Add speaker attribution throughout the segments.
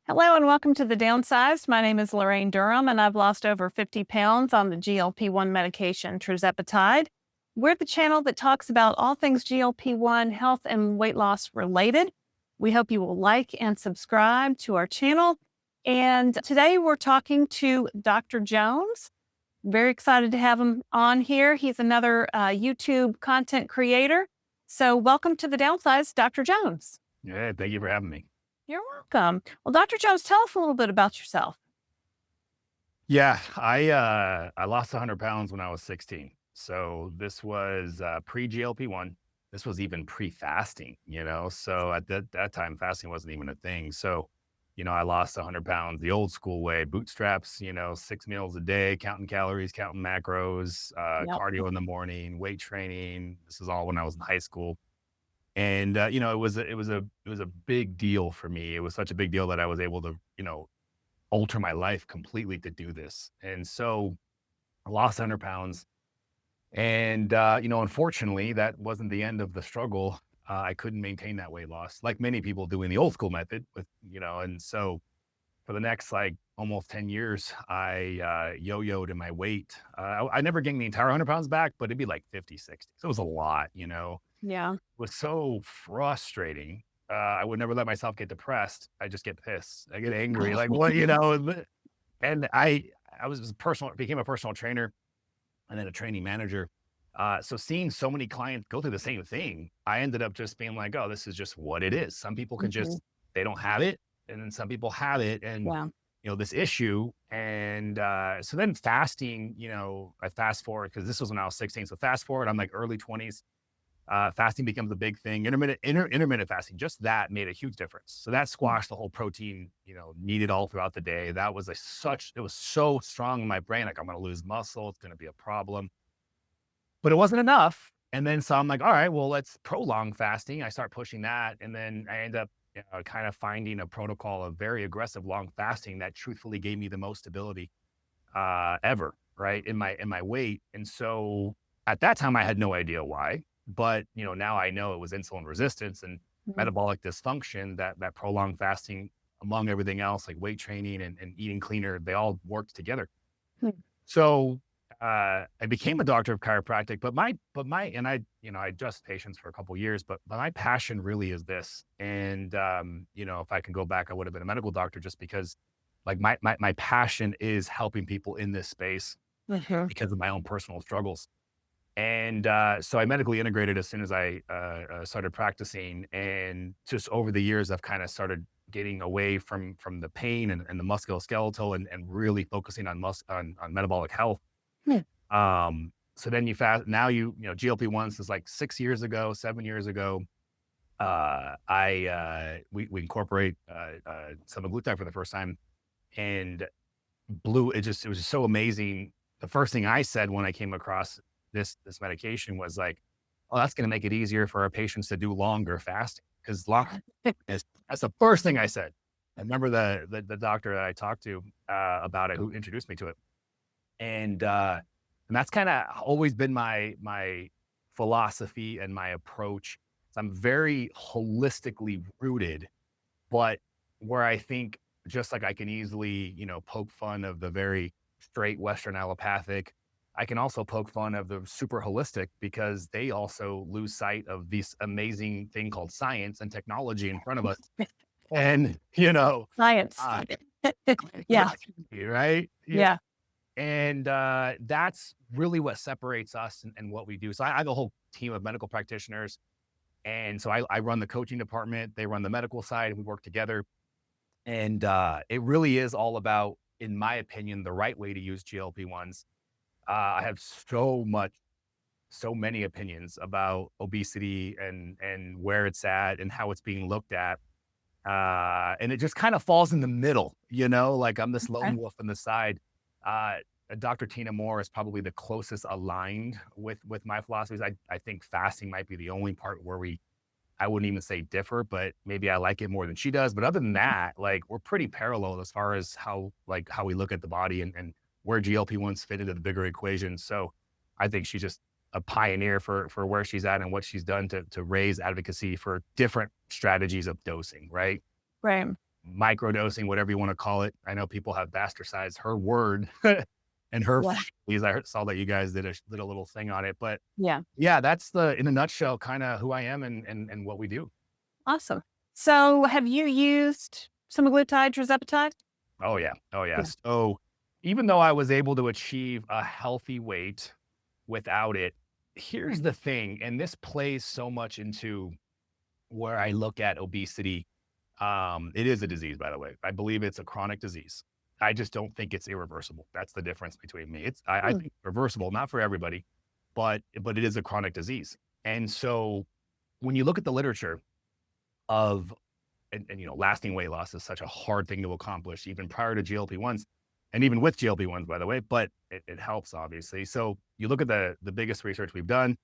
Speaker 1: Hello and welcome to the Downsized. My name is Laraine Durham and I've lost over 50 pounds on the GLP-1 medication, tirzepatide. We're the channel that talks about all things GLP-1 health and weight loss related. We hope you will like and subscribe to our channel. And today we're talking to Dr. Jones. Very excited to have him on here. He's another YouTube content creator. So welcome to the Downsized, Dr. Jones.
Speaker 2: Yeah, thank you for having me.
Speaker 1: You're welcome. Well, Dr. Jones, tell us a little bit about yourself.
Speaker 2: Yeah, I lost 100 pounds when I was 16. So this was pre GLP-1. This was even pre-fasting, So at that time, fasting wasn't even a thing. So, I lost 100 pounds the old school way, bootstraps, 6 meals a day, counting calories, counting macros,
Speaker 1: Yep.
Speaker 2: cardio in the morning, weight training. This is all when I was in high school. And it was a big deal for me. It was such a big deal that I was able to, alter my life completely to do this. And so I lost 100 pounds. And, unfortunately, that wasn't the end of the struggle. I couldn't maintain that weight loss like many people do in the old school method and so for the next like almost 10 years, I yo-yoed in my weight. I never gained the entire 100 pounds back, but it'd be like 50, 60. So it was a lot.
Speaker 1: Yeah.
Speaker 2: Was so frustrating. I would never let myself get depressed. I just get pissed. I get angry. Like, what, and I was became a personal trainer and then a training manager. So seeing so many clients go through the same thing, I ended up just being like, oh, this is just what it is. Some people can
Speaker 1: Mhm.
Speaker 2: just, they don't have it. And then some people have it and,
Speaker 1: Yeah.
Speaker 2: this issue. And so then fasting, I fast forward because this was when I was 16. So fast forward, I'm like early 20s. Fasting becomes a big thing. Intermittent fasting, just that made a huge difference. So that
Speaker 1: Mm.
Speaker 2: squashed the whole protein, needed all throughout the day. That was it was so strong in my brain. Like I'm going to lose muscle. It's going to be a problem, but it wasn't enough. And then so I'm like, all right, well, let's prolong fasting. I start pushing that. And then I end up kind of finding a protocol of very aggressive long fasting that truthfully gave me the most stability ever, right, in my weight. And so at that time, I had no idea why, but now I know it was insulin resistance and
Speaker 1: Mhm.
Speaker 2: metabolic dysfunction that prolonged fasting, among everything else, like weight training and eating cleaner, they all worked together.
Speaker 1: Hmm.
Speaker 2: So I became a doctor of chiropractic, and I adjust patients for a couple of years, but my passion really is this. And if I can go back, I would have been a medical doctor just because like my passion is helping people in this space
Speaker 1: Mhm.
Speaker 2: because of my own personal struggles. And so I medically integrated as soon as I started practicing. And just over the years, I've kind of started getting away from the pain and the musculoskeletal and really focusing on metabolic health.
Speaker 1: Hmm.
Speaker 2: So then you fast now GLP-1s is like 6 years ago, 7 years ago. We incorporate semaglutide for the first time and it was just so amazing. The first thing I said when I came across this medication was like, "Oh, that's gonna make it easier for our patients to do longer fasting." Because long is that's the first thing I said. I remember the doctor that I talked to about it who introduced me to it. And that's kinda always been my philosophy and my approach. I'm very holistically rooted, but where I think just like I can easily, poke fun of the very straight Western allopathic, I can also poke fun of the super holistic because they also lose sight of this amazing thing called science and technology in front of us. And,
Speaker 1: Science.
Speaker 2: uh,
Speaker 1: Yeah.
Speaker 2: exactly, right? Yeah.
Speaker 1: Yeah.
Speaker 2: And that's really what separates us and what we do. So I have a whole team of medical practitioners. And so I run the coaching department, they run the medical side, and we work together. And it really is all about, in my opinion, the right way to use GLP-1s. I have so many opinions about obesity and where it's at and how it's being looked at. And it just kind of falls in the middle, like I'm this lone
Speaker 1: Okay.
Speaker 2: wolf on the side. Uh, Dr. Tina Moore is probably the closest aligned with my philosophies. I think fasting might be the only part where I wouldn't even say differ, but maybe I like it more than she does. But other than that, like we're pretty parallel as far as how we look at the body and where GLP-1s fit into the bigger equation. So I think she's just a pioneer for where she's at and what she's done to raise advocacy for different strategies of dosing, right?
Speaker 1: Right.
Speaker 2: microdosing, whatever you want to call it. I know people have bastardized her word and her
Speaker 1: Yeah.
Speaker 2: phrase. Saw that you guys did a little thing on it, but
Speaker 1: Yeah.
Speaker 2: yeah, that's in a nutshell, kind of who I am and what we do.
Speaker 1: Awesome. So have you used semaglutide, tirzepatide?
Speaker 2: Oh yeah, oh yeah.
Speaker 1: Yeah.
Speaker 2: So even though I was able to achieve a healthy weight without it, here's the thing, and this plays so much into where I look at obesity. It is a disease, by the way. I believe it's a chronic disease. I just don't think it's irreversible. That's the difference between me. I
Speaker 1: Hmm.
Speaker 2: think it's reversible, not for everybody, but it is a chronic disease. And so when you look at the literature of lasting weight loss is such a hard thing to accomplish, even prior to GLP-1s, and even with GLP-1s, by the way. But it helps, obviously. So you look at the biggest research we've done.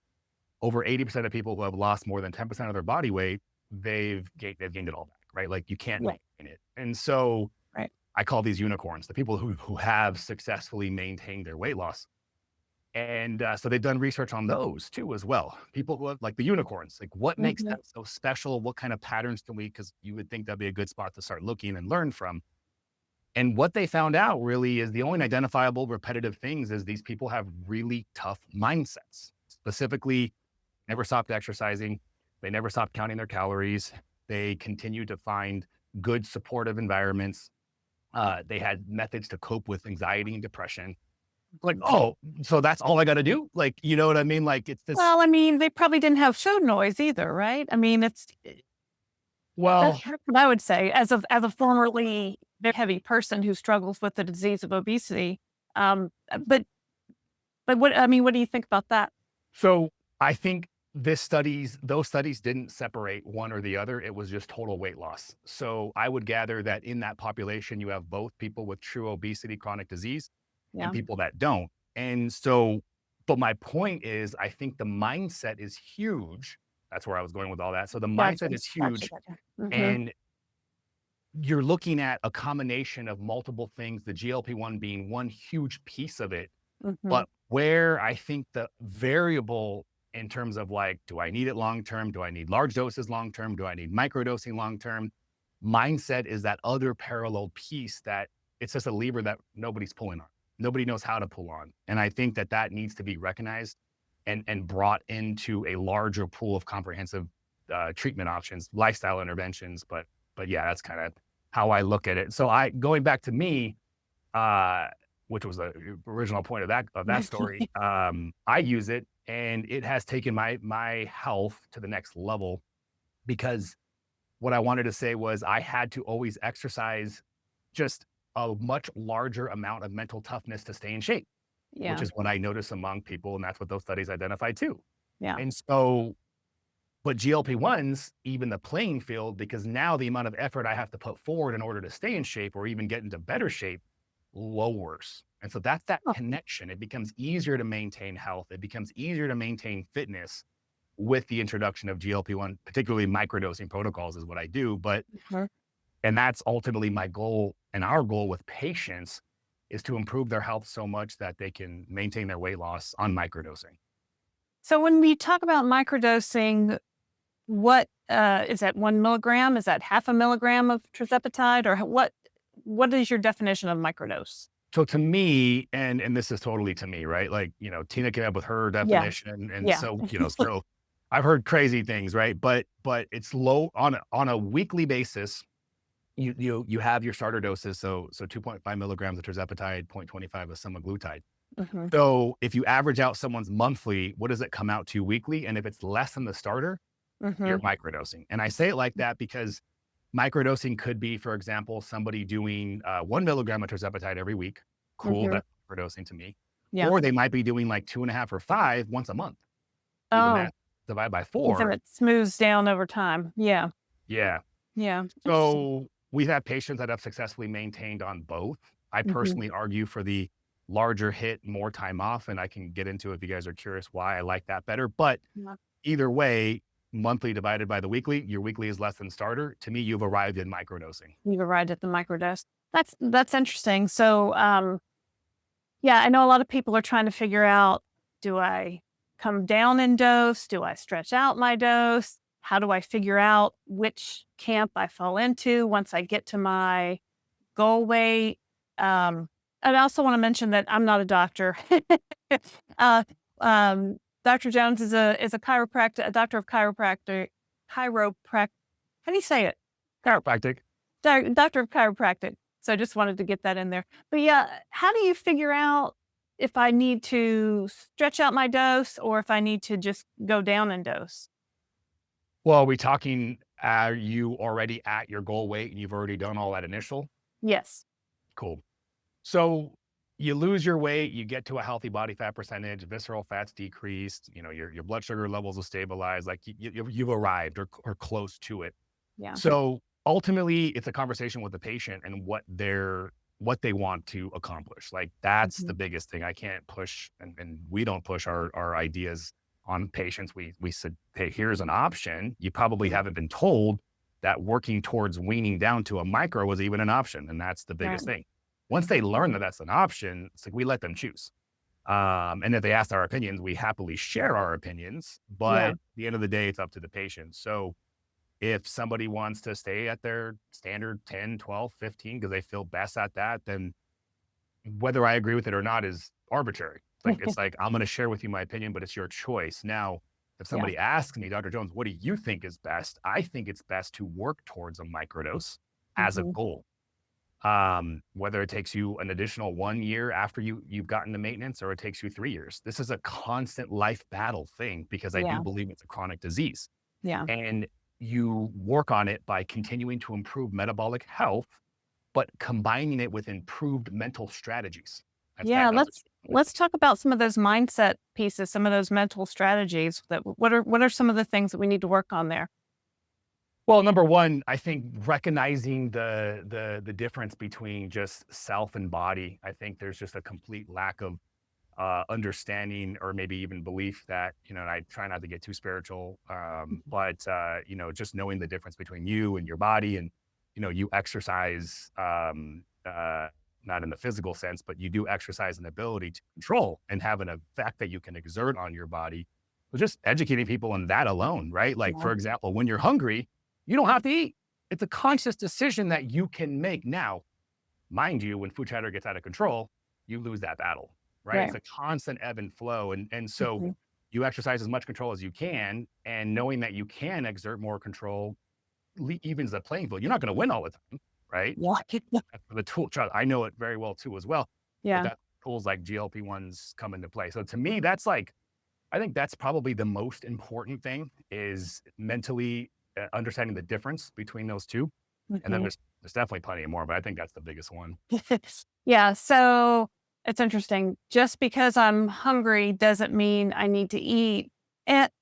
Speaker 2: Over 80% of people who have lost more than 10% of their body weight, they've gained it all back, right? Like you can't
Speaker 1: Yeah.
Speaker 2: maintain it. And so
Speaker 1: Right.
Speaker 2: I call these unicorns, the people who have successfully maintained their weight loss. And so they've done research on those too, as well. People who have like the unicorns, like what makes
Speaker 1: Hmm.
Speaker 2: them so special? What kind of patterns can we, because you would think that'd be a good spot to start looking and learn from. And what they found out really is the only identifiable repetitive things is these people have really tough mindsets, specifically never stopped exercising. They never stopped counting their calories. They continued to find good supportive environments. They had methods to cope with anxiety and depression. Like, oh, so that's all I got to do? Like, you know what I mean? Like, it's this,
Speaker 1: Well, I mean, they probably didn't have show noise either, right? I mean, that's
Speaker 2: well,
Speaker 1: what I would say as a formerly very heavy person who struggles with the disease of obesity. But what I mean, what do you think about that?
Speaker 2: so I think those studies didn't separate one or the other. It was just total weight loss. So I would gather that in that population, you have both people with true obesity, chronic disease, and
Speaker 1: Yeah.
Speaker 2: people that don't. And so, but my point is, I think the mindset is huge. That's where I was going with all that. So the
Speaker 1: Gotcha.
Speaker 2: mindset is
Speaker 1: Gotcha.
Speaker 2: huge.
Speaker 1: Gotcha. Hmm.
Speaker 2: And you're looking at a combination of multiple things, the GLP-1 being one huge piece of it.
Speaker 1: Hmm.
Speaker 2: But where I think the variable in terms of like, do I need it long term? Do I need large doses long term? Do I need microdosing long term? Mindset is that other parallel piece that it's just a lever that nobody's pulling on. Nobody knows how to pull on. And I think that needs to be recognized and brought into a larger pool of comprehensive treatment options, lifestyle interventions. But yeah, that's kind of how I look at it. So going back to me, uh, which was the original point of that story. I use it, and it has taken my health to the next level because what I wanted to say was I had to always exercise just a much larger amount of mental toughness to stay in shape, which
Speaker 1: Yeah.
Speaker 2: is what I notice among people, and that's what those studies identified too.
Speaker 1: Yeah.
Speaker 2: And so, but GLP-1s even the playing field because now the amount of effort I have to put forward in order to stay in shape or even get into better shape lowers. And so that's that
Speaker 1: Oh,
Speaker 2: connection. It becomes easier to maintain health. It becomes easier to maintain fitness with the introduction of GLP-1, particularly microdosing protocols is what I do.
Speaker 1: mhm.
Speaker 2: And that's ultimately my goal and our goal with patients is to improve their health so much that they can maintain their weight loss on microdosing.
Speaker 1: So when we talk about microdosing, what is that 1 milligram? Is that half a milligram of tirzepatide, or what is your definition of microdose?
Speaker 2: So to me, and this is totally to me, right? Like, Tina came up with her
Speaker 1: Yeah.
Speaker 2: definition. And
Speaker 1: Yeah.
Speaker 2: so, so I've heard crazy things, right? But it's low on a weekly basis. You have your starter doses. So 2.5 milligrams of tirzepatide, 0.25 of semaglutide.
Speaker 1: Hmm.
Speaker 2: So if you average out someone's monthly, what does it come out to weekly? And if it's less than the starter,
Speaker 1: Hmm.
Speaker 2: you're microdosing. And I say it like that because microdosing could be, for example, somebody doing 1 milligram of tirzepatide every week. Cool,
Speaker 1: Hmm.
Speaker 2: that's microdosing to me.
Speaker 1: Yeah.
Speaker 2: Or they might be doing like 2.5 or 5 once a month. Do the
Speaker 1: Oh,
Speaker 2: math, divide by
Speaker 1: and then
Speaker 2: 4.
Speaker 1: it smooths down over time. Yeah.
Speaker 2: Yeah.
Speaker 1: Yeah. Interesting.
Speaker 2: So we've had patients that have successfully maintained on both. I
Speaker 1: Hmm.
Speaker 2: personally argue for the larger hit, more time off, and I can get into it if you guys are curious why I like that better. But
Speaker 1: Yeah.
Speaker 2: either way, monthly divided by the weekly, your weekly is less than starter. To me, you've arrived in microdosing.
Speaker 1: You've arrived at the microdose. That's interesting. So, yeah, I know a lot of people are trying to figure out, do I come down in dose? Do I stretch out my dose? How do I figure out which camp I fall into once I get to my goal weight? Um, and I also want to mention that I'm not a doctor. uh, Dr. Jones is a chiropractor, a doctor of chiropractic. How do you say it?
Speaker 2: Chiropractic.
Speaker 1: Doctor of chiropractic. So I just wanted to get that in there. But yeah, how do you figure out if I need to stretch out my dose or if I need to just go down in dose?
Speaker 2: Well, are we talking, are you already at your goal weight and you've already done all that initial?
Speaker 1: Yes.
Speaker 2: Cool. So you lose your weight, you get to a healthy body fat percentage, visceral fat's decreased, your blood sugar levels will stabilize, like you've arrived or close to it.
Speaker 1: Yeah.
Speaker 2: So ultimately, it's a conversation with the patient and what they want to accomplish. Like that's the
Speaker 1: Mhm.
Speaker 2: biggest thing. I can't push, and we don't push our ideas on patients. We said, hey, here's an option. You probably
Speaker 1: Yeah.
Speaker 2: haven't been told that working towards weaning down to a micro was even an option, and that's the
Speaker 1: Right.
Speaker 2: biggest thing. Once they learn that that's an option, it's like we let them choose. And if they ask our opinions, we happily share our opinions. But
Speaker 1: Yeah.
Speaker 2: at the end of the day, it's up to the patient. So if somebody wants to stay at their standard 10, 12, 15 because they feel best at that, then whether I agree with it or not is arbitrary. It's like I'm going to share with you my opinion, but it's your choice. Now, if
Speaker 1: Yeah.
Speaker 2: somebody asks me, Dr. Jones, what do you think is best? I think it's best to work towards a microdose as a
Speaker 1: Mhm.
Speaker 2: goal. Whether it takes you an additional 1 year after you've gotten to maintenance or it takes you 3 years. This is a constant life battle thing because I do
Speaker 1: Yeah.
Speaker 2: believe it's a chronic disease.
Speaker 1: Yeah.
Speaker 2: And you work on it by continuing to improve metabolic health, but combining it with improved mental strategies. That's
Speaker 1: Yeah.
Speaker 2: that that's
Speaker 1: Let's talk about some of those mindset pieces, some of those mental strategies. What are some of the things that we need to work on there?
Speaker 2: well, number one, I think recognizing the difference between just self and body. I think there's just a complete lack of understanding or maybe even belief that, and I try not to get too spiritual, but, just knowing the difference between you and your body and, you exercise, not in the physical sense, but you do exercise an ability to control and have an effect that you can exert on your body. So just educating people on that alone, right? Like,
Speaker 1: Yeah.
Speaker 2: for example, when you're hungry, you don't have to eat. It's a conscious decision that you can make now. Mind you, when food chatter gets out of control, you lose that battle, right?
Speaker 1: Right.
Speaker 2: It's a constant ebb and flow. And so
Speaker 1: Mhm.
Speaker 2: you exercise as much control as you can, and knowing that you can exert more control evens the playing field. You're not going to win all the time, right?
Speaker 1: Yeah.
Speaker 2: That's where the tool, I know it very well too, as well. But
Speaker 1: Yeah.
Speaker 2: that tools like GLP-1s come into play. So to me, that's like, I think that's probably the most important thing is mentally understanding the difference between those two. And then
Speaker 1: Mhm.
Speaker 2: there's definitely plenty more, but I think that's the biggest one.
Speaker 1: Yeah, so it's interesting. Just because I'm hungry doesn't mean I need to eat. And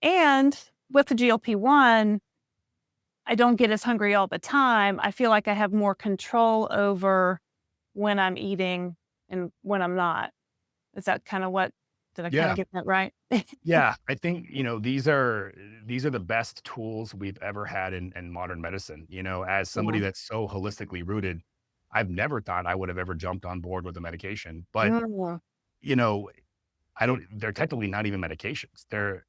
Speaker 1: with the GLP-1, I don't get as hungry all the time. I feel like I have more control over when I'm eating and when I'm not. Is that kind of what did I kind
Speaker 2: Yeah.
Speaker 1: of get that right?
Speaker 2: Yeah, I think, these are the best tools we've ever had in modern medicine. As somebody
Speaker 1: Yeah.
Speaker 2: that's so holistically rooted, I've never thought I would have ever jumped on board with a medication. But,
Speaker 1: Mm,
Speaker 2: you know, I don't they're technically not even medications. They're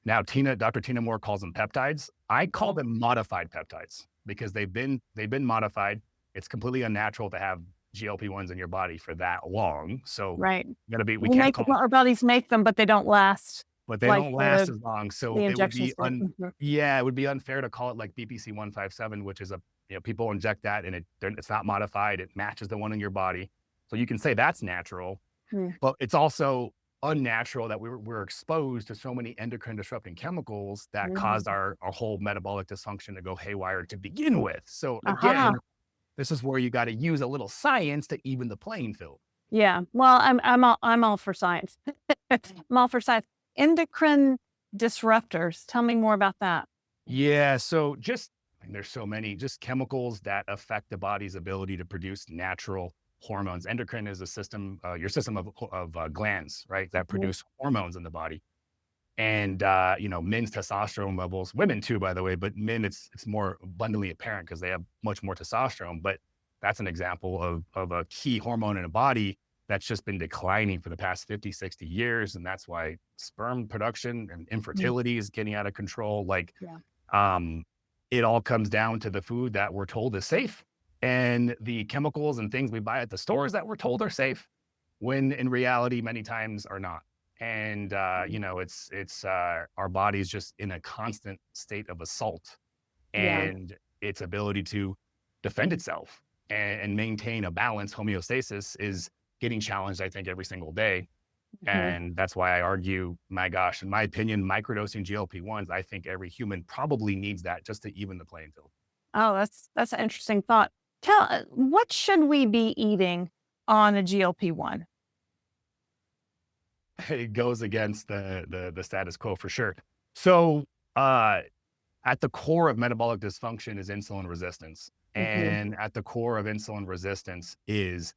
Speaker 2: now Dr. Tina Moore calls them peptides. I call
Speaker 1: yeah.
Speaker 2: them modified peptides because they've been modified. It's completely unnatural to have GLP-1s in your body for that long. So
Speaker 1: Right.
Speaker 2: we can't call
Speaker 1: Our bodies make them, but they don't last
Speaker 2: but they
Speaker 1: like
Speaker 2: don't last as long. So
Speaker 1: the
Speaker 2: it would
Speaker 1: injections
Speaker 2: be
Speaker 1: do. Mhm.
Speaker 2: yeah, it would be unfair to call it like BPC 157, which is people inject that and it's not modified. It matches the one in your body. So you can say that's natural,
Speaker 1: Mm,
Speaker 2: but it's also unnatural that we're exposed to so many endocrine disrupting chemicals that caused
Speaker 1: mhm.
Speaker 2: our whole metabolic dysfunction to go haywire to begin with. So
Speaker 1: Aha.
Speaker 2: again, this is where you got to use a little science to even the playing field.
Speaker 1: Yeah. Well, I'm all for science. I'm all for science. Endocrine disruptors. Tell me more about that.
Speaker 2: Yeah, so and there's so many just chemicals that affect the body's ability to produce natural hormones. Endocrine is a system, your system of glands, right, that
Speaker 1: Mhm.
Speaker 2: produce hormones in the body. And men's testosterone levels, women too, by the way, but men, it's more abundantly apparent because they have much more testosterone. But that's an example of a key hormone in a body that's just been declining for the past 50, 60 years. And that's why sperm production and
Speaker 1: Mm,
Speaker 2: infertility is getting out of control. Like
Speaker 1: yeah.
Speaker 2: Um, it all comes down to the food that we're told is safe and the chemicals and things we buy at the stores that we're told are safe, when in reality, many times are not. And our body's just in a constant state of assault,
Speaker 1: Yeah.
Speaker 2: and its ability to defend itself and maintain a balance, homeostasis, is getting challenged, I think, every single day.
Speaker 1: Mhm.
Speaker 2: And that's why I argue, my gosh, in my opinion, microdosing GLP-1s, I think every human probably needs that just to even the playing field.
Speaker 1: Oh, that's an interesting thought. What should we be eating on a GLP-1?
Speaker 2: It goes against the status quo for sure. So, uh, at the core of metabolic dysfunction is insulin resistance,
Speaker 1: Mhm.
Speaker 2: and at the core of insulin resistance is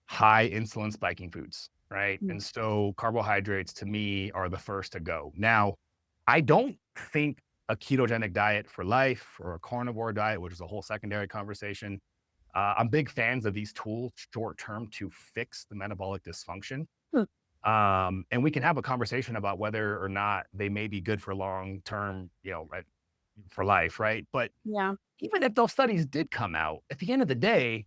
Speaker 2: high insulin spiking foods, right?
Speaker 1: Mm.
Speaker 2: And so carbohydrates to me are the first to go. Now, I don't think a ketogenic diet for life or a carnivore diet, which is a whole secondary conversation. I'm big fans of these tools short term to fix the metabolic dysfunction.
Speaker 1: Hmm.
Speaker 2: And we can have a conversation about whether or not they may be good for long term, right, for life, right? But
Speaker 1: Yeah.
Speaker 2: even if those studies did come out, at the end of the day,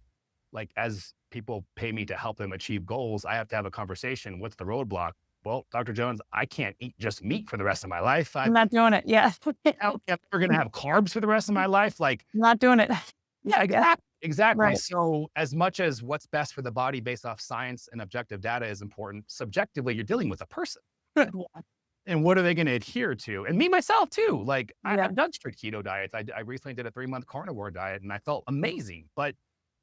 Speaker 2: like, as people pay me to help them achieve goals, I have to have a conversation. What's the roadblock? Well, Dr. Jones, I can't eat just meat for the rest of my life.
Speaker 1: I'm not doing it. Yeah.
Speaker 2: I'm never going to have carbs for the rest of my life. Like,
Speaker 1: Not doing it.
Speaker 2: yeah,
Speaker 1: Yeah.
Speaker 2: exactly. Exactly.
Speaker 1: Right.
Speaker 2: So, as much as what's best for the body based off science and objective data is important, subjectively, you're dealing with a person.
Speaker 1: Yeah.
Speaker 2: And what are they going to adhere to? And me, myself, too. Like,
Speaker 1: Yeah.
Speaker 2: I've done strict keto diets. I recently did a 3-month carnivore diet and I felt amazing. But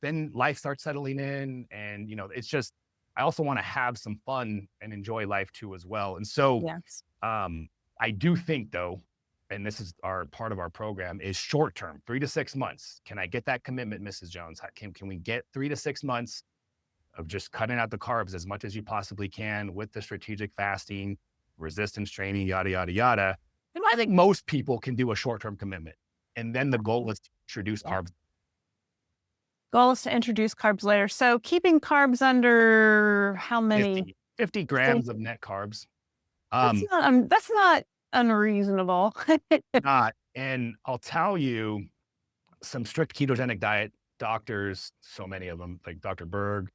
Speaker 2: then life starts settling in. And, it's just, I also want to have some fun and enjoy life too, as well. And so,
Speaker 1: Yes.
Speaker 2: um, I do think, though, and this is our part of our program, is short term, 3 to 6 months. Can I get that commitment, Mrs. Jones? Can we get 3 to 6 months of just cutting out the carbs as much as you possibly can with the strategic fasting, resistance training, yada, yada, yada? And I think most people can do a short term commitment. And then the goal is to introduce
Speaker 1: Yeah.
Speaker 2: carbs.
Speaker 1: Goal is to introduce carbs later. So keeping carbs under how many?
Speaker 2: 50
Speaker 1: 50?
Speaker 2: grams of net carbs.
Speaker 1: That's
Speaker 2: Um,
Speaker 1: not unreasonable.
Speaker 2: not, and I'll tell you, some strict ketogenic diet doctors, so many of them, like Dr. Berg,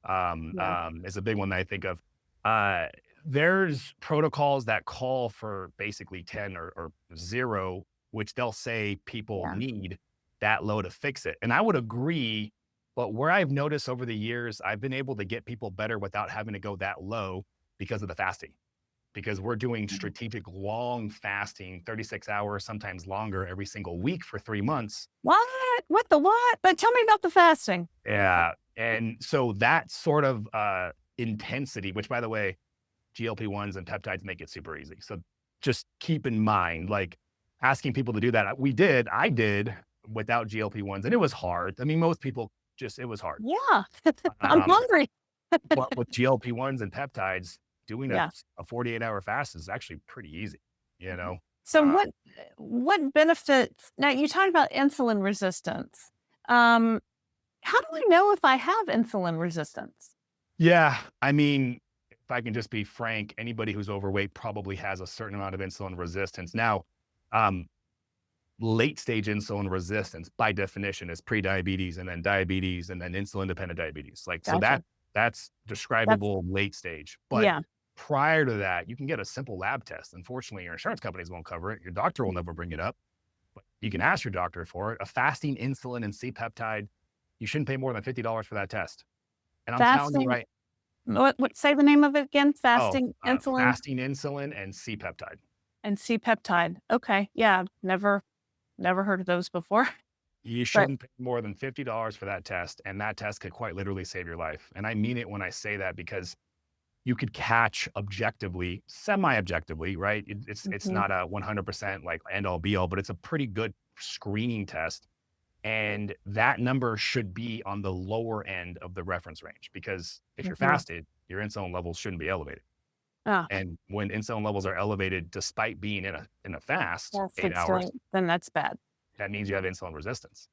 Speaker 1: Yeah.
Speaker 2: is a big one that I think of. Uh, there's protocols that call for basically 10 or zero, which they'll say people
Speaker 1: Yeah.
Speaker 2: need that low to fix it. And I would agree. But where I've noticed over the years, I've been able to get people better without having to go that low because of the fasting, because we're doing
Speaker 1: Mhm.
Speaker 2: strategic long fasting, 36 hours, sometimes longer, every single week for 3 months.
Speaker 1: What? What the what? But tell me about the fasting.
Speaker 2: Yeah. And so that sort of intensity, which, by the way, GLP-1s and peptides make it super easy. So just keep in mind, like, asking people to do that. I did without GLP-1s, and it was hard. I mean, most people just, it was hard.
Speaker 1: Yeah. I'm
Speaker 2: Um,
Speaker 1: hungry.
Speaker 2: but with GLP-1s and peptides, doing
Speaker 1: Yeah.
Speaker 2: a 48-hour fast is actually pretty easy, you
Speaker 1: Mhm.
Speaker 2: know?
Speaker 1: So
Speaker 2: Uh,
Speaker 1: what benefits now you talked about insulin resistance. Um, how do I know if I have insulin resistance?
Speaker 2: Yeah, I mean, if I can just be frank, anybody who's overweight probably has a certain amount of insulin resistance. Now, um, late stage insulin resistance by definition is pre-diabetes and then diabetes and then insulin dependent diabetes. Like, so
Speaker 1: Gotcha.
Speaker 2: that's
Speaker 1: That's
Speaker 2: describable late stage. But
Speaker 1: yeah.
Speaker 2: prior to that, you can get a simple lab test. Unfortunately, your insurance companies won't cover it. Your doctor will never bring it up, but you can ask your doctor for it. A fasting insulin and C-peptide, you shouldn't pay more than $50 for that test. And I'm telling you,
Speaker 1: Fasting.
Speaker 2: right.
Speaker 1: What say the name of it again?
Speaker 2: Oh,
Speaker 1: Fasting insulin
Speaker 2: fasting insulin and C-peptide.
Speaker 1: and C-peptide. Okay. Yeah. Never heard of those before.
Speaker 2: You
Speaker 1: But
Speaker 2: shouldn't pay more than $50 for that test, and that test could quite literally save your life. And I mean it when I say that, because you could catch objectively, semi-objectively, right? It's
Speaker 1: mhm,
Speaker 2: not a 100% like end all be all, but it's a pretty good screening test. And that number should be on the lower end of the reference range, because if you're
Speaker 1: mhm.
Speaker 2: fasted, your insulin levels shouldn't be elevated.
Speaker 1: Ah,
Speaker 2: And when insulin levels are elevated despite being in a fast,
Speaker 1: that's
Speaker 2: 8 hours,
Speaker 1: still then that's bad.
Speaker 2: that means you have insulin resistance.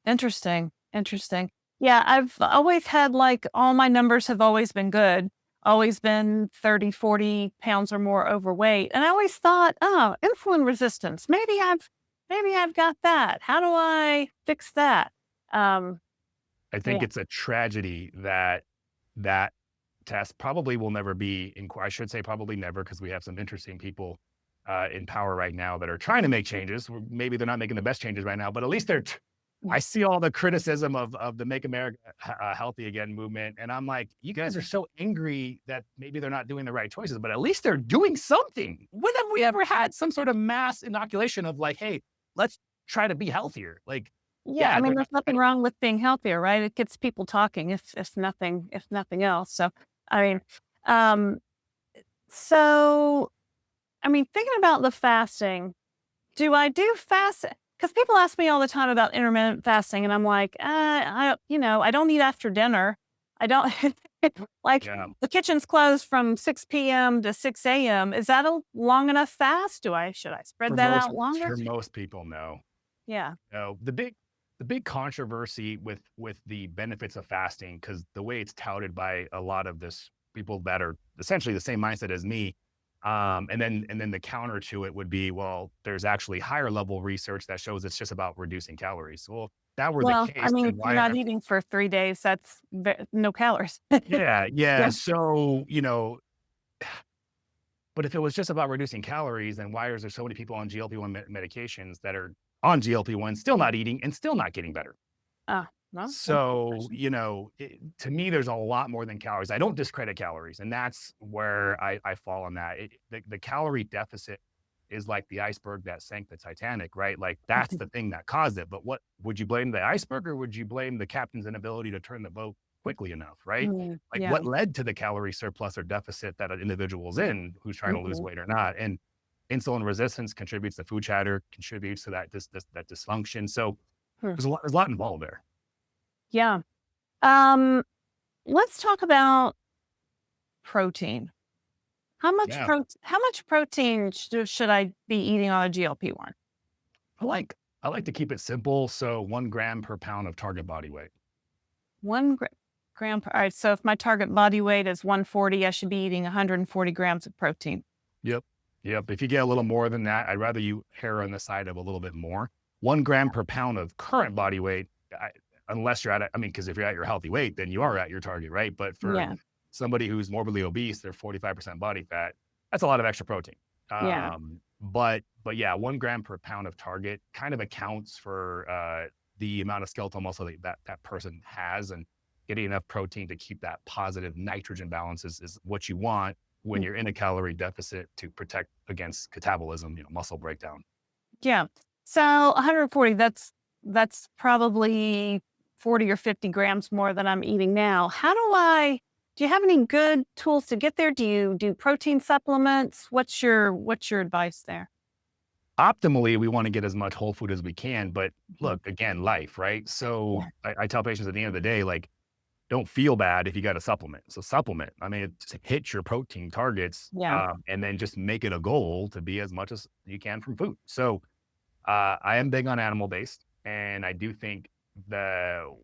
Speaker 1: Interesting. Interesting. Yeah, I've always had like all my numbers have always been good. always been 30, 40 pounds or more overweight. And I always thought, oh, insulin resistance. Maybe I've got that. How do I fix that? Um,
Speaker 2: I think
Speaker 1: yeah.
Speaker 2: it's a tragedy that that test probably will never be in, I should say probably never, because we have some interesting people in power right now that are trying to make changes. Maybe they're not making the best changes right now, but at least I see all the criticism of the Make America Healthy Again movement, and I'm like, you guys are so angry that maybe they're not doing the right choices, but at least they're doing something. When have we ever had some sort of mass inoculation of like, hey, let's try to be healthier? Like,
Speaker 1: Yeah, I
Speaker 2: yeah,
Speaker 1: mean,
Speaker 2: they're
Speaker 1: there's
Speaker 2: not.
Speaker 1: nothing wrong with being healthier, right? It gets people talking if nothing else. So, I mean, um, so I mean, thinking about the fasting, do I do fast? Because people ask me all the time about intermittent fasting, and I'm like, I don't eat after dinner. I don't like
Speaker 2: Yeah,
Speaker 1: the kitchen's closed from 6 p.m. to 6 a.m. Is that a long enough fast? Should I spread
Speaker 2: for
Speaker 1: that
Speaker 2: most
Speaker 1: out longer?
Speaker 2: for most people, no.
Speaker 1: Yeah.
Speaker 2: No, the big controversy with the benefits of fasting, because the way it's touted by a lot of this people that are essentially the same mindset as me, and then the counter to it would be, well, there's actually higher level research that shows it's just about reducing calories. Well, if that were the
Speaker 1: Well, I
Speaker 2: case,
Speaker 1: mean,
Speaker 2: then
Speaker 1: if you're
Speaker 2: why
Speaker 1: not
Speaker 2: are
Speaker 1: eating for 3 days, that's no calories.
Speaker 2: yeah, yeah.
Speaker 1: Yeah.
Speaker 2: So, but if it was just about reducing calories, then why is there so many people on GLP-1 medications that are on GLP-1 still not eating and still not getting better?
Speaker 1: Ah, well, that's a good
Speaker 2: So,
Speaker 1: question.
Speaker 2: to me, there's a lot more than calories. I don't discredit calories, and that's where I fall on that. The calorie deficit is like the iceberg that sank the Titanic, right? Like that's the thing that caused it. But what would you blame, the iceberg, or would you blame the captain's inability to turn the boat quickly enough, right? Like
Speaker 1: Yeah.
Speaker 2: what led to the calorie surplus or deficit that an individual's in who's trying to lose
Speaker 1: Mhm.
Speaker 2: weight or not? And insulin resistance contributes to food chatter, contributes to that dysfunction. So
Speaker 1: Hmm.
Speaker 2: there's a lot involved there.
Speaker 1: Yeah. Um, let's talk about protein.
Speaker 2: Yeah.
Speaker 1: How much protein should I be eating on a GLP-1?
Speaker 2: I like I like to keep it simple, so 1 gram per pound of target body weight.
Speaker 1: 1 gram per. All right. So if my target body weight is 140, I should be eating 140 grams of protein.
Speaker 2: Yep. Yep. If you get a little more than that, I'd rather you err on the side of a little bit more. 1 gram per pound of current body weight, unless you're at I mean, because if you're at your healthy weight, then you are at your target, right? But for
Speaker 1: Yeah.
Speaker 2: somebody who's morbidly obese, they're 45% body fat. That's a lot of extra protein.
Speaker 1: Yeah.
Speaker 2: But yeah, 1 gram per pound of target kind of accounts for the amount of skeletal muscle that person has, and getting enough protein to keep that positive nitrogen balance is what you want when
Speaker 1: Mm.
Speaker 2: you're in a calorie deficit to protect against catabolism, muscle breakdown.
Speaker 1: Yeah. So 140, that's probably 40 or 50 grams more than I'm eating now. Do you have any good tools to get there? Do you do protein supplements? What's your advice there?
Speaker 2: Optimally, we want to get as much whole food as we can, but
Speaker 1: Mhm.
Speaker 2: look, again, life, right? So
Speaker 1: Yeah.
Speaker 2: I tell patients at the end of the day, like, don't feel bad if you got a supplement. So supplement. I mean, just hit your protein targets,
Speaker 1: Yeah.
Speaker 2: and then just make it a goal to be as much as you can from food. So I am big on animal based, and I do think the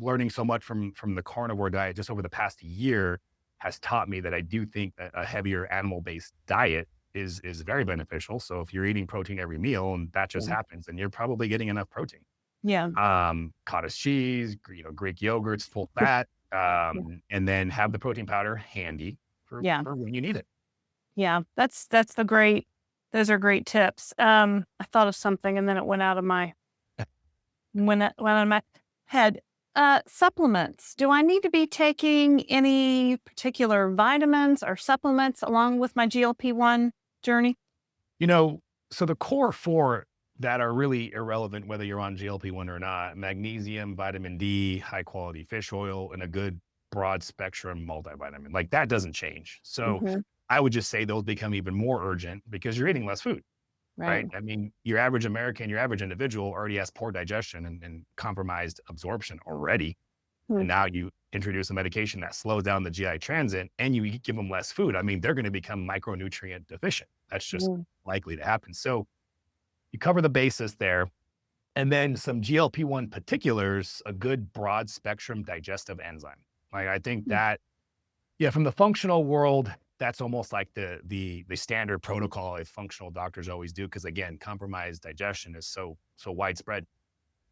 Speaker 2: learning so much from the carnivore diet just over the past year has taught me that I do think that a heavier animal based diet is very beneficial. So if you're eating protein every meal and that just
Speaker 1: Yeah.
Speaker 2: happens, then you're probably getting enough protein.
Speaker 1: Yeah.
Speaker 2: Cottage cheese, Greek yogurts, full fat,
Speaker 1: Yeah.
Speaker 2: and then have the protein powder handy
Speaker 1: Yeah.
Speaker 2: for when you need it.
Speaker 1: Yeah. That's the great those are great tips. I thought of something and then it went out of my head. Supplements. Do I need to be taking any particular vitamins or supplements along with my GLP-1 journey?
Speaker 2: You know, so the core four that are really irrelevant whether you're on GLP-1 or not: magnesium, vitamin D, high quality fish oil, and a good broad spectrum multivitamin. Like that doesn't change. So
Speaker 1: Mhm.
Speaker 2: I would just say those become even more urgent because you're eating less food,
Speaker 1: Right.
Speaker 2: right? I mean, your average American, your average individual already has poor digestion and compromised absorption already.
Speaker 1: Hmm.
Speaker 2: And now you introduce a medication that slows down the GI transit and you give them less food. I mean, they're going to become micronutrient deficient. That's just
Speaker 1: Mm.
Speaker 2: likely to happen. So you cover the basis there. And then some GLP-1 particulars, a good broad spectrum digestive enzyme. Like I think
Speaker 1: Mm.
Speaker 2: that Yeah, from the functional world, that's almost like the standard protocol if functional doctors always do, because again, compromised digestion is so widespread.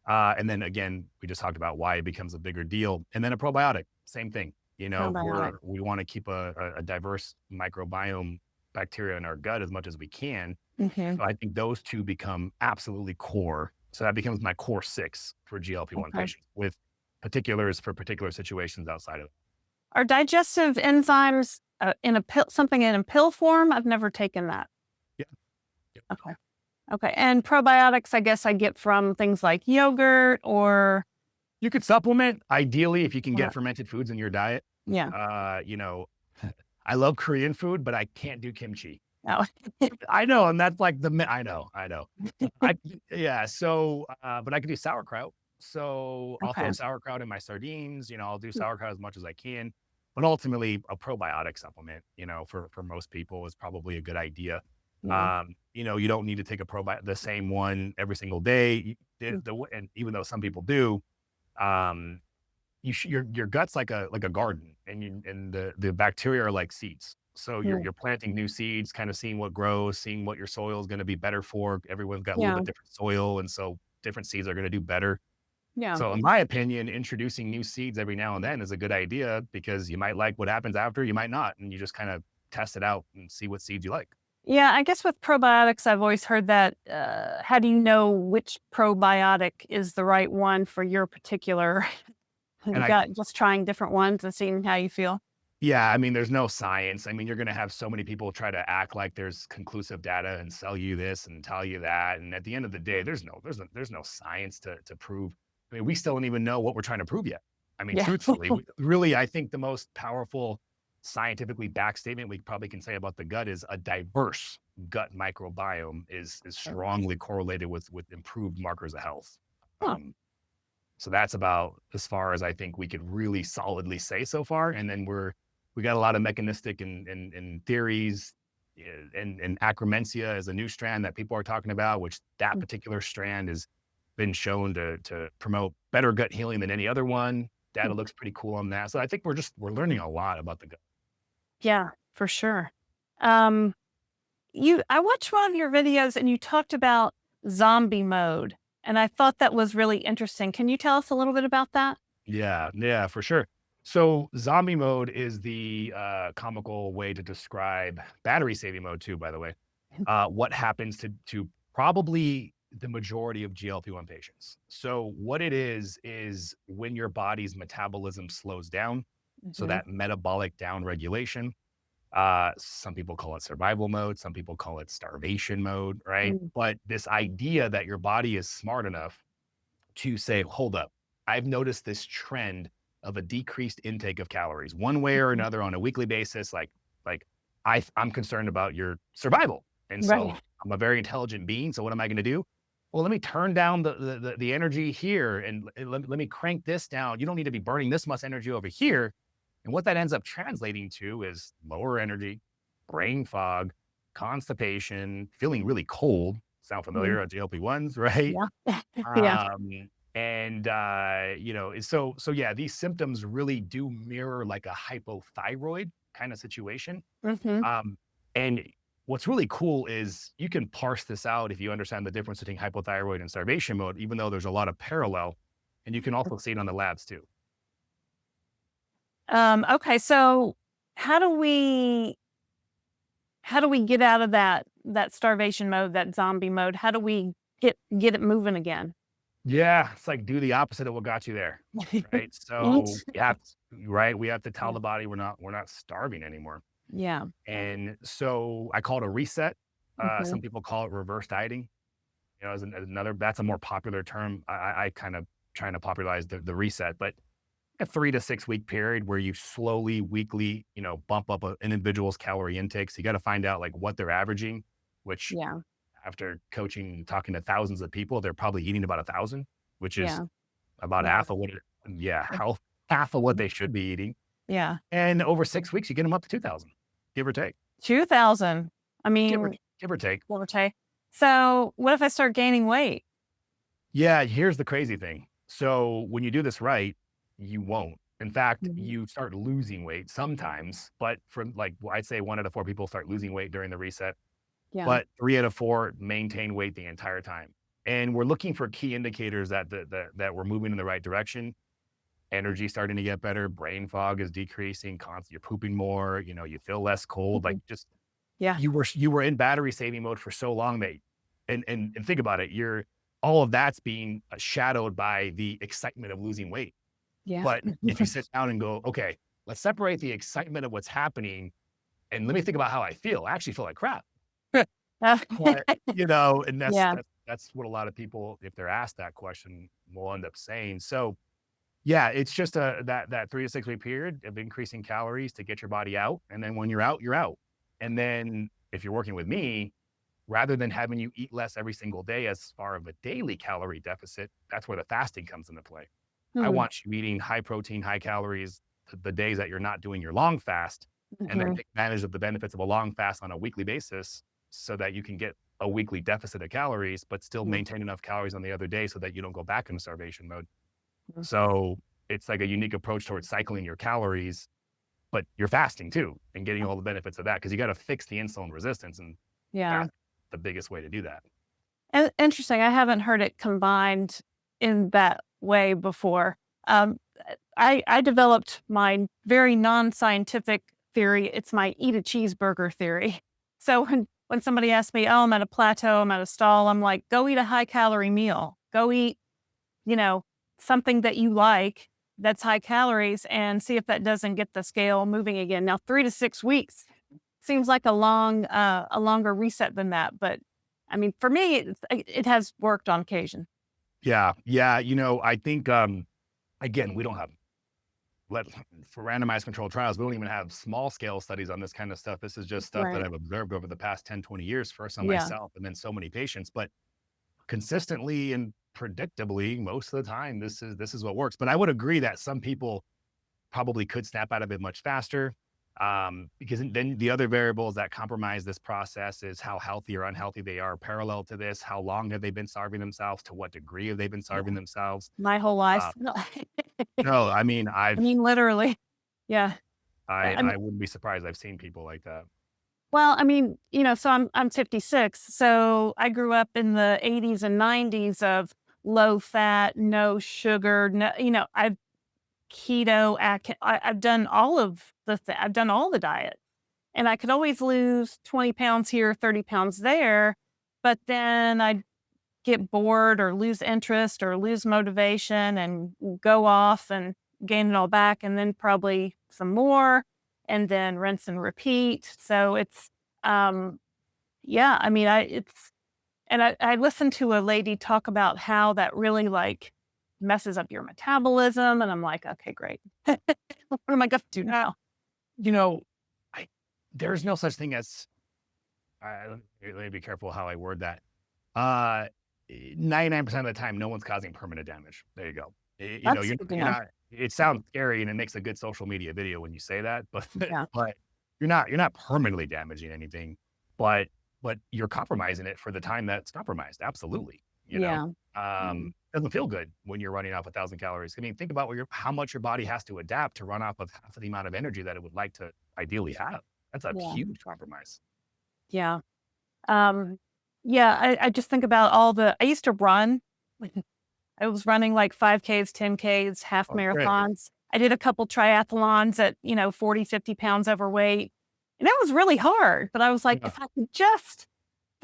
Speaker 2: And then again, we just talked about why it becomes a bigger deal. And then a probiotic, same thing. You know,
Speaker 1: Probiotic.
Speaker 2: we want to keep a diverse microbiome bacteria in our gut as much as we can.
Speaker 1: Mhm.
Speaker 2: So I think those two become absolutely core. So that becomes my core six for GLP-1
Speaker 1: Okay.
Speaker 2: patients with particulars for particular situations outside of.
Speaker 1: Are digestive enzymes, in a pill something in a pill form? I've never taken that.
Speaker 2: Yeah. Yep.
Speaker 1: Okay. Okay, and probiotics, I guess I get from things like yogurt or
Speaker 2: You could supplement, ideally, if you can
Speaker 1: uh,
Speaker 2: get fermented foods in your diet.
Speaker 1: yeah.
Speaker 2: You know, I love Korean food, but I can't do kimchi.
Speaker 1: Oh.
Speaker 2: I know, and that's like I know. I yeah, so, but I can do sauerkraut. So I'll throw
Speaker 1: Okay.
Speaker 2: sauerkraut in my sardines, I'll do sauerkraut as much as I can. But ultimately, a probiotic supplement, for most people is probably a good idea.
Speaker 1: Yeah.
Speaker 2: You don't need to take the same one every single day.
Speaker 1: Mm,
Speaker 2: And even though some people do, um, your gut's like a garden, and the bacteria are like seeds. So
Speaker 1: mm,
Speaker 2: you're planting new seeds, kind of seeing what grows, seeing what your soil is going to be better for. Everyone's got a little
Speaker 1: yeah.
Speaker 2: bit different soil, and so different seeds are going to do better.
Speaker 1: Yeah.
Speaker 2: So in my opinion, introducing new seeds every now and then is a good idea because you might like what happens after, you might not, and you just kind of test it out and see what seeds you like.
Speaker 1: Yeah, I guess with probiotics, I've always heard that, how do you know which probiotic is the right one for your particular
Speaker 2: And I
Speaker 1: gut? Just trying different ones and seeing how you feel?
Speaker 2: Yeah, I mean, there's no science. I mean, you're gonna have so many people try to act like there's conclusive data and sell you this and tell you that, and at the end of the day, there's no science to prove. I mean, we still don't even know what we're trying to prove yet. I mean,
Speaker 1: Yeah.
Speaker 2: truthfully, really, I think the most powerful scientifically backed statement we probably can say about the gut is a diverse gut microbiome is strongly correlated with improved markers of health.
Speaker 1: Huh.
Speaker 2: Um, so that's about as far as I think we could really solidly say so far. And then we got a lot of mechanistic and theories, and acromencia is a new strand that people are talking about, which that
Speaker 1: Mm,
Speaker 2: particular strand has been shown to promote better gut healing than any other one. Data
Speaker 1: mm.
Speaker 2: looks pretty cool on that. So I think we're learning a lot about the gut.
Speaker 1: Yeah, for sure. Um, I watched one of your videos and you talked about zombie mode, and I thought that was really interesting. Can you tell us a little bit about that?
Speaker 2: Yeah, yeah, for sure. So zombie mode is the comical way to describe battery saving mode too, by the way. What happens to probably the majority of GLP-1 patients. So what it is when your body's metabolism slows down, so
Speaker 1: Mhm.
Speaker 2: that metabolic down regulation. Some people call it survival mode, some people call it starvation mode, right?
Speaker 1: Mm,
Speaker 2: But this idea that your body is smart enough to say, hold up, I've noticed this trend of a decreased intake of calories one way or
Speaker 1: mhm.
Speaker 2: another on a weekly basis. Like I'm concerned about your survival. And so
Speaker 1: Right.
Speaker 2: I'm a very intelligent being. So what am I going to do? Well, let me turn down the energy here, and let me crank this down. You don't need to be burning this much energy over here. And what that ends up translating to is lower energy, brain fog, constipation, feeling really cold. Sound
Speaker 1: Mhm.
Speaker 2: familiar at GLP-1s, right?
Speaker 1: Yeah. Yeah.
Speaker 2: So yeah, these symptoms really do mirror like a hypothyroid kind of situation.
Speaker 1: Mhm.
Speaker 2: Um, and what's really cool is you can parse this out if you understand the difference between hypothyroid and starvation mode, even though there's a lot of parallel, and you can also see it on the labs too.
Speaker 1: Okay, so how do we how do we get out of that starvation mode, that zombie mode? How do we get it moving again?
Speaker 2: Yeah, it's like do the opposite of what got you there, right? So
Speaker 1: Eat.
Speaker 2: right, we have to tell
Speaker 1: Yeah.
Speaker 2: the body we're not starving anymore.
Speaker 1: Yeah.
Speaker 2: And so I call it a reset.
Speaker 1: Mhm.
Speaker 2: Some people call it reverse dieting. As another, that's a more popular term. I kind of trying to popularize the reset, but a 3 to 6 week period where you slowly, weekly, bump up an individual's calorie intake. So you got to find out like what they're averaging, which
Speaker 1: Yeah.
Speaker 2: after coaching and talking to thousands of people, they're probably eating about 1,000, which is
Speaker 1: Yeah.
Speaker 2: about
Speaker 1: Yeah.
Speaker 2: half of what, yeah, half of what they should be eating.
Speaker 1: Yeah.
Speaker 2: And over 6 weeks, you get them up to 2,000, give or take,
Speaker 1: 2,000. I
Speaker 2: give or
Speaker 1: mean,
Speaker 2: give or take.
Speaker 1: give or take. So, what if I start gaining weight?
Speaker 2: Yeah, here's the crazy thing. So when you do this right, you won't. In fact,
Speaker 1: Mhm.
Speaker 2: you start losing weight sometimes, but from like, well, I'd say 1 out of 4 people start losing weight during the reset,
Speaker 1: Yeah.
Speaker 2: but 3 out of 4 maintain weight the entire time. And we're looking for key indicators that we're moving in the right direction. Energy starting to get better, brain fog is decreasing, you're pooping more, you feel less cold, like
Speaker 1: Mhm.
Speaker 2: just
Speaker 1: Yeah.
Speaker 2: you were in battery saving mode for so long that and think about it, you're all of that's being shadowed by the excitement of losing weight.
Speaker 1: Yeah.
Speaker 2: But if you sit down and go, okay, let's separate the excitement of what's happening and let me think about how I feel. I actually feel like crap.
Speaker 1: Uh,
Speaker 2: But, and that's
Speaker 1: Yeah.
Speaker 2: that's that's what a lot of people, if they're asked that question, will end up saying. So yeah, it's just that 3 to 6 week period of increasing calories to get your body out. And then when you're out, you're out. And then if you're working with me, rather than having you eat less every single day as far of a daily calorie deficit, that's where the fasting comes into play. I
Speaker 1: Mhm.
Speaker 2: want you eating high protein, high calories the days that you're not doing your long fast, and then
Speaker 1: Mhm.
Speaker 2: take advantage of the benefits of a long fast on a weekly basis so that you can get a weekly deficit of calories, but still
Speaker 1: Mhm.
Speaker 2: maintain enough calories on the other day so that you don't go back into starvation mode.
Speaker 1: Mhm.
Speaker 2: So it's like a unique approach towards cycling your calories, but you're fasting too and getting all the benefits of that because you got to fix the insulin resistance. And
Speaker 1: Yeah.
Speaker 2: that's the biggest way to do that.
Speaker 1: Interesting. I haven't heard it combined in that way before. I developed my very non-scientific theory. It's my eat a cheeseburger theory. So when somebody asks me, "Oh, I'm at a plateau, I'm at a stall," I'm like, "Go eat a high calorie meal. Go eat, you know, something that you like that's high calories and see if that doesn't get the scale moving again." Now, 3 to 6 weeks seems like a longer reset than that, but I mean, for me, it has worked on occasion.
Speaker 2: Yeah. Yeah. I think, again, we don't have let for randomized controlled trials, we don't even have small scale studies on this kind of stuff. This is just stuff that
Speaker 1: Right.
Speaker 2: I've observed over the past 10, 20 years, first on
Speaker 1: Yeah.
Speaker 2: myself and then so many patients. But consistently and predictably, most of the time, this is what works. But I would agree that some people probably could snap out of it much faster. Because then the other variables that compromise this process is how healthy or unhealthy they are parallel to this. How long have they been starving themselves? To what degree have they been
Speaker 1: Yeah.
Speaker 2: starving themselves?
Speaker 1: My whole
Speaker 2: Uh,
Speaker 1: life. No.
Speaker 2: no, I mean,
Speaker 1: I mean, literally. Yeah.
Speaker 2: I
Speaker 1: I mean,
Speaker 2: I wouldn't be surprised. I've seen people like that.
Speaker 1: well, I mean, so I'm 56, so I grew up in the 80s and 90s of low fat, no sugar, no, I've keto, I've done all of I've done all the diets. And I could always lose 20 pounds here, 30 pounds there, but then I'd get bored or lose interest or lose motivation and go off and gain it all back and then probably some more and then rinse and repeat. So it's um yeah, I mean I listened to a lady talk about how that really like messes up your metabolism and I'm like, okay, great. What am I gonna do
Speaker 2: Yeah,
Speaker 1: now?
Speaker 2: you know, I there's no such thing as let me be careful how I word that. Uh, 99% of the time, no one's causing permanent damage. There you go.
Speaker 1: That's
Speaker 2: You're
Speaker 1: good to
Speaker 2: you're
Speaker 1: know.
Speaker 2: not. It sounds scary and it makes a good social media video when you say that, but
Speaker 1: Yeah.
Speaker 2: but you're not permanently damaging anything, but you're compromising it for the time that's compromised. Absolutely.
Speaker 1: Yeah. Mm.
Speaker 2: Doesn't feel good when you're running off 1,000 calories. I mean, think about how much your body has to adapt to run off of half of the amount of energy that it would like to ideally have. That's a
Speaker 1: Yeah.
Speaker 2: huge compromise.
Speaker 1: Yeah. Um, yeah, I just think about I used to run. I was running like 5Ks, 10Ks, half
Speaker 2: Okay.
Speaker 1: marathons. I did a couple triathlons at, 40, 50 pounds overweight. And that was really hard. But I was like,
Speaker 2: Yeah.
Speaker 1: if I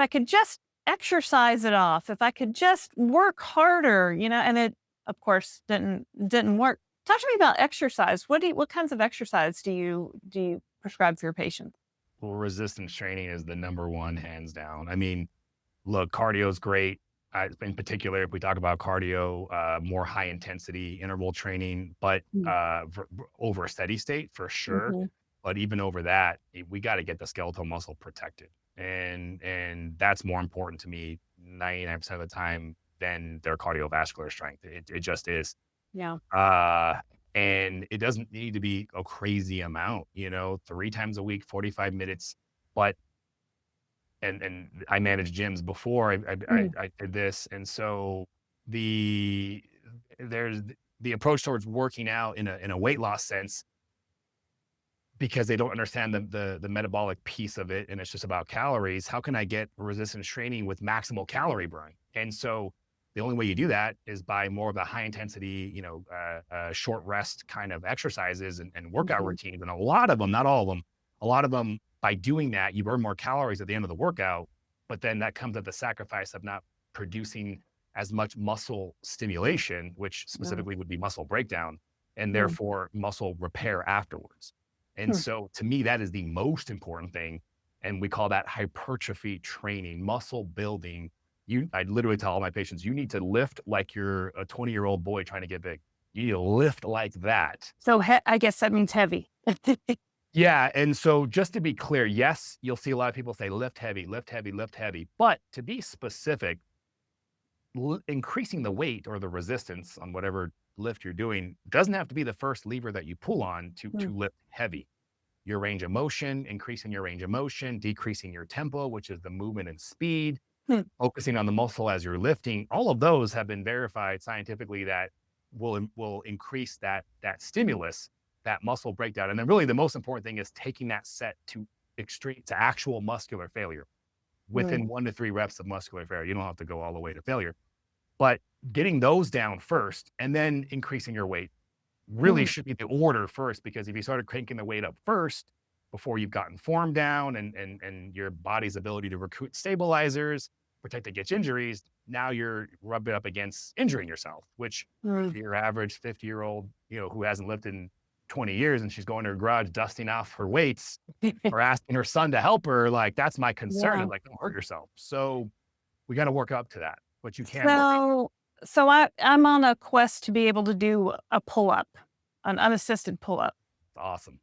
Speaker 1: could just exercise it off, if I could just work harder, and it of course didn't work. Talk to me about exercise. What kinds of exercise do you prescribe for your patients?
Speaker 2: Well, resistance training is the number one, hands down. I mean, look, cardio is great. In particular, if we talk about cardio, more high intensity interval training, but
Speaker 1: Mm.
Speaker 2: over a steady state for sure.
Speaker 1: Mhm.
Speaker 2: But even over that, we got to get the skeletal muscle protected, and that's more important to me 99% of the time than their cardiovascular strength. It just is.
Speaker 1: Yeah.
Speaker 2: Uh, and it doesn't need to be a crazy amount, 3 times a week, 45 minutes. But and I managed gyms before I
Speaker 1: Mm.
Speaker 2: did this, and so the there's the approach towards working out in a weight loss sense, because they don't understand the metabolic piece of it, and it's just about calories. How can I get resistance training with maximal calorie burn? And so the only way you do that is by more of the high intensity, short rest kind of exercises and workout
Speaker 1: Mhm.
Speaker 2: routines. And a lot of them, not all of them, a lot of them, by doing that, you burn more calories at the end of the workout, but then that comes at the sacrifice of not producing as much muscle stimulation, which
Speaker 1: Mm,
Speaker 2: specifically would be muscle breakdown, and
Speaker 1: mm,
Speaker 2: therefore muscle repair afterwards. And
Speaker 1: hmm.
Speaker 2: so to me, that is the most important thing. And we call that hypertrophy training, muscle building. I literally tell all my patients, you need to lift like you're a 20-year-old boy trying to get big. You need to lift like that.
Speaker 1: So I guess that means heavy.
Speaker 2: Yeah. And so just to be clear, yes, you'll see a lot of people say lift heavy, lift heavy, lift heavy. But to be specific, increasing the weight or the resistance on whatever lift you're doing doesn't have to be the first lever that you pull on to
Speaker 1: Mm,
Speaker 2: lift heavy. Your range of motion, increasing your range of motion, decreasing your tempo, which is the movement and speed,
Speaker 1: hmm,
Speaker 2: focusing on the muscle as you're lifting. All of those have been verified scientifically that will increase that stimulus, that muscle breakdown. And then really the most important thing is taking that set to extreme to actual muscular failure
Speaker 1: mm,
Speaker 2: within 1 to 3 reps of muscular failure. You don't have to go all the way to failure, but getting those down first and then increasing your weight really
Speaker 1: mm.
Speaker 2: should be the order first, because if you started cranking the weight up first before you've gotten form down and your body's ability to recruit stabilizers, protect against injuries, now you're rubbing up against injuring yourself, which
Speaker 1: Mm.
Speaker 2: for your average 50-year-old, who hasn't lived in 20 years and she's going to her garage dusting off her weights or asking her son to help her, like that's my concern
Speaker 1: Yeah.
Speaker 2: is like, don't hurt yourself. So we got to work up to that, but you can work up.
Speaker 1: So I'm on a quest to be able to do a pull-up, an unassisted pull-up.
Speaker 2: It's awesome.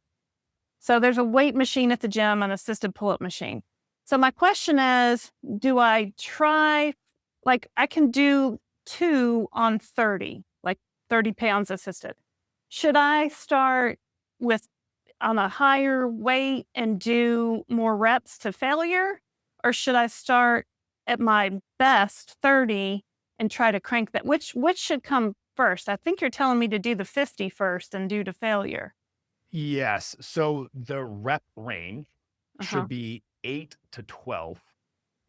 Speaker 1: So there's a weight machine at the gym, an assisted pull-up machine. So my question is, do I try like I can do 2 on 30, like 30 pounds assisted. Should I start with on a higher weight and do more reps to failure? Or should I start at my best 30 and try to crank that? Which should come first? I think you're telling me to do the 50 first and do to failure.
Speaker 2: Yes. So the rep range
Speaker 1: Uh-huh.
Speaker 2: should be 8 to 12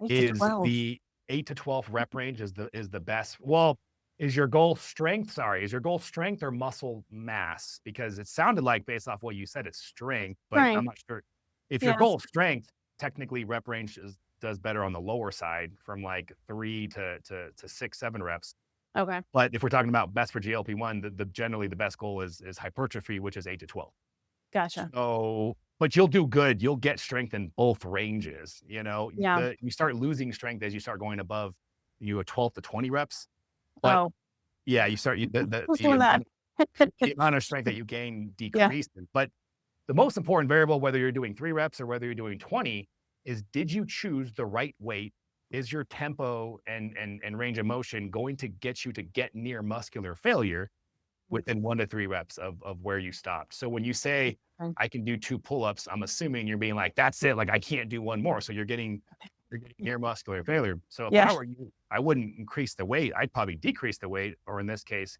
Speaker 1: 8 to
Speaker 2: is
Speaker 1: 12.
Speaker 2: the 8 to 12 rep range is the best. Well, is your goal strength? Sorry, is your goal strength or muscle mass? Because it sounded like based off what you said, it's strength, but I'm
Speaker 1: Right.
Speaker 2: not sure. If your
Speaker 1: Yes.
Speaker 2: goal is strength, technically rep range does better on the lower side from like 3 to 6, 7 reps.
Speaker 1: Okay.
Speaker 2: But if we're talking about best for GLP-1, the generally the best goal is hypertrophy, which is 8 to 12.
Speaker 1: Gotcha.
Speaker 2: So, but you'll do good. You'll get strength in both ranges.
Speaker 1: Yeah.
Speaker 2: You start losing strength as you start going above a 12 to 20 reps. But
Speaker 1: Oh,
Speaker 2: yeah, you start
Speaker 1: who's doing that?
Speaker 2: the amount of strength that you gain
Speaker 1: Yeah.
Speaker 2: decreases. But the most important variable, whether you're doing 3 reps or whether you're doing 20, is did you choose the right weight? Is your tempo and range of motion going to get you to get near muscular failure within 1 to 3 reps of where you stopped? So when you say
Speaker 1: Mm.
Speaker 2: I can do 2 pull-ups, I'm assuming you're being like, that's it. Like I can't do one more. So you're getting near muscular failure. So if
Speaker 1: Yeah.
Speaker 2: I were you, I wouldn't increase the weight. I'd probably decrease the weight, or in this case,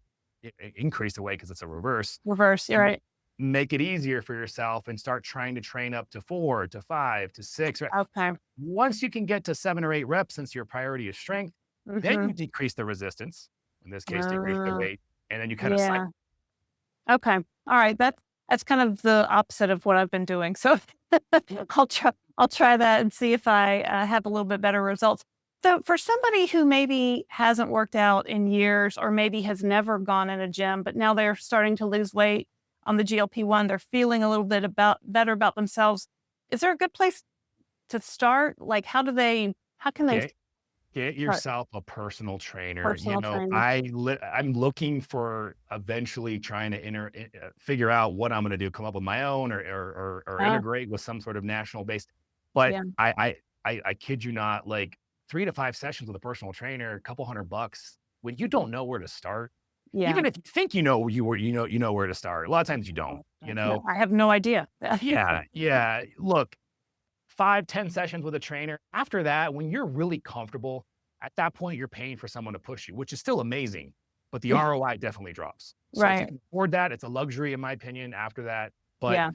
Speaker 2: increase the weight because it's a reverse.
Speaker 1: Reverse. You're
Speaker 2: M-
Speaker 1: right.
Speaker 2: Make it easier for yourself and start trying to train up to 4 to 5 to 6. Right?
Speaker 1: Okay.
Speaker 2: Once you can get to 7 or 8 reps, since your priority is strength, then
Speaker 1: Mhm.
Speaker 2: you decrease the resistance. In this case, decrease the
Speaker 1: Uh,
Speaker 2: weight, and then you kind of cycle.
Speaker 1: yeah. Okay. All right. That's kind of the opposite of what I've been doing. So I'll try that and see if I have a little bit better results. So for somebody who maybe hasn't worked out in years or maybe has never gone in a gym, but now they're starting to lose weight on the GLP-1, they're feeling a little bit about better about themselves. Is there a good place to start? Like how can they
Speaker 2: Get
Speaker 1: start
Speaker 2: yourself a personal trainer.
Speaker 1: personal training?
Speaker 2: I'm looking for eventually trying to figure out what I'm gonna do, come up with my own or
Speaker 1: Oh,
Speaker 2: integrate with some sort of national based. But
Speaker 1: yeah.
Speaker 2: I kid you not, like 3 to 5 sessions with a personal trainer, a couple $100, when you don't know where to start,
Speaker 1: Yeah.
Speaker 2: even if you think you know where to start, a lot of times you don't,
Speaker 1: No, I have no idea.
Speaker 2: Yeah, yeah. Look, 5, 10 sessions with a trainer. After that, when you're really comfortable, at that point, you're paying for someone to push you, which is still amazing, but the
Speaker 1: Yeah.
Speaker 2: ROI definitely drops. So if you
Speaker 1: Right.
Speaker 2: can afford that, it's a luxury in my opinion after that. But
Speaker 1: Yeah.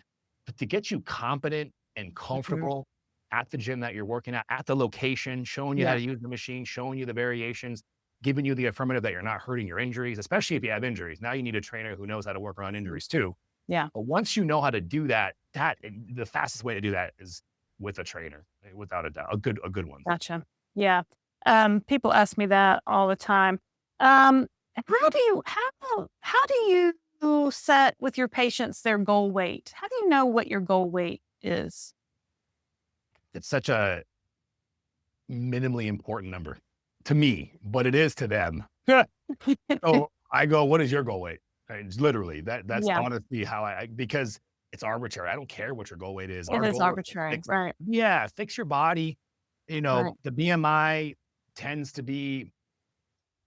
Speaker 2: to get you competent and
Speaker 1: Mhm.
Speaker 2: comfortable at the gym that you're working at the location, showing you how
Speaker 1: Yeah.
Speaker 2: to use the machine, showing you the variations, giving you the affirmative that you're not hurting your injuries, especially if you have injuries. Now you need a trainer who knows how to work around
Speaker 1: Mm.
Speaker 2: injuries too.
Speaker 1: Yeah.
Speaker 2: But once you know how to do that, the fastest way to do that is with a trainer, without a doubt, a good one.
Speaker 1: Gotcha. Yeah. People ask me that all the time. Um, how do you set with your patients their goal weight? How do you know what your goal weight is?
Speaker 2: It's such a minimally important number to me, but it is to them. So I go, "What is your goal weight?" It's literally that's
Speaker 1: Yeah,
Speaker 2: honestly how because it's arbitrary. I don't care what your goal weight is.
Speaker 1: it
Speaker 2: Our
Speaker 1: is
Speaker 2: goal is to
Speaker 1: arbitrary.
Speaker 2: fix
Speaker 1: Right.
Speaker 2: yeah, fix your body.
Speaker 1: Right.
Speaker 2: The BMI tends to be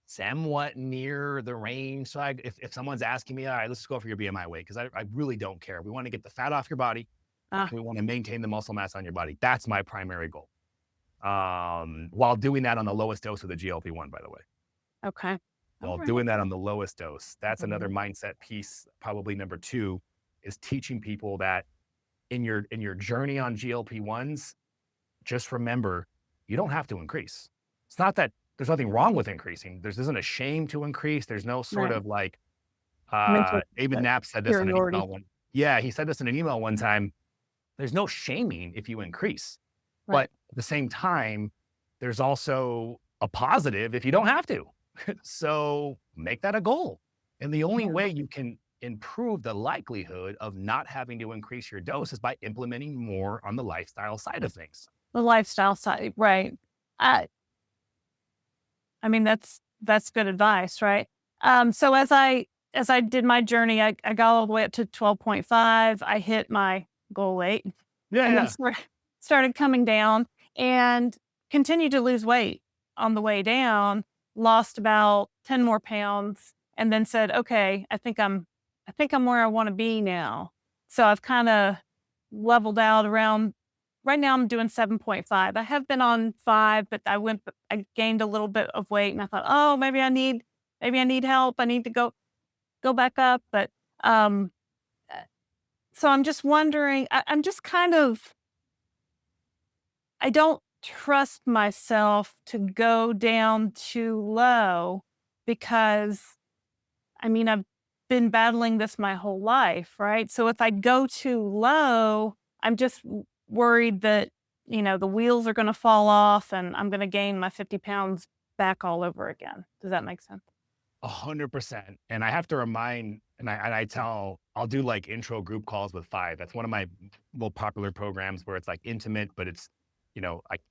Speaker 2: somewhat near the range. So if someone's asking me, all right, let's just go for your BMI weight, because I really don't care. We want to get the fat off your body
Speaker 1: Ah,
Speaker 2: and we want to maintain the muscle mass on your body. That's my primary goal. While doing that on the lowest dose of the GLP-1, by the way.
Speaker 1: okay. All
Speaker 2: While
Speaker 1: right.
Speaker 2: doing that on the lowest dose. That's another
Speaker 1: Mhm.
Speaker 2: mindset piece, probably number 2, is teaching people that in your journey on GLP-1s, just remember, you don't have to increase. It's not that there's nothing wrong with increasing. There isn't a shame to increase. There's no sort
Speaker 1: Right.
Speaker 2: of like,
Speaker 1: Mental
Speaker 2: David Knapp said this in an
Speaker 1: superiority.
Speaker 2: email yeah, he said this in an email one time. There's no shaming if you increase,
Speaker 1: Right.
Speaker 2: but at the same time, there's also a positive if you don't have to. So make that a goal. And the only
Speaker 1: Yeah.
Speaker 2: way you can improve the likelihood of not having to increase your dose is by implementing more on the lifestyle side of things.
Speaker 1: The lifestyle side. Right. I I mean, that's good advice, right? So as I did my journey, I got all the way up to 12.5. I hit my goal weight
Speaker 2: Yeah,
Speaker 1: and then
Speaker 2: yeah.
Speaker 1: started coming down and continued to lose weight on the way down, lost about 10 more pounds, and then said, okay, I think I'm where I want to be now. So I've kind of leveled out around right now I'm doing 7.5. I have been on 5, but I gained a little bit of weight and I thought, "Oh, maybe I need help. I need to go back up." But um uh, so I'm just wondering, I'm just kind of I don't trust myself to go down too low because I mean, I've been battling this my whole life, right? So if I go too low, I'm just worried that, the wheels are going to fall off and I'm going to gain my 50 pounds back all over again. Does that make sense?
Speaker 2: 100%. And I have to remind, and I I'll do like intro group calls with Five. That's one of my more popular programs where it's like intimate, but it's,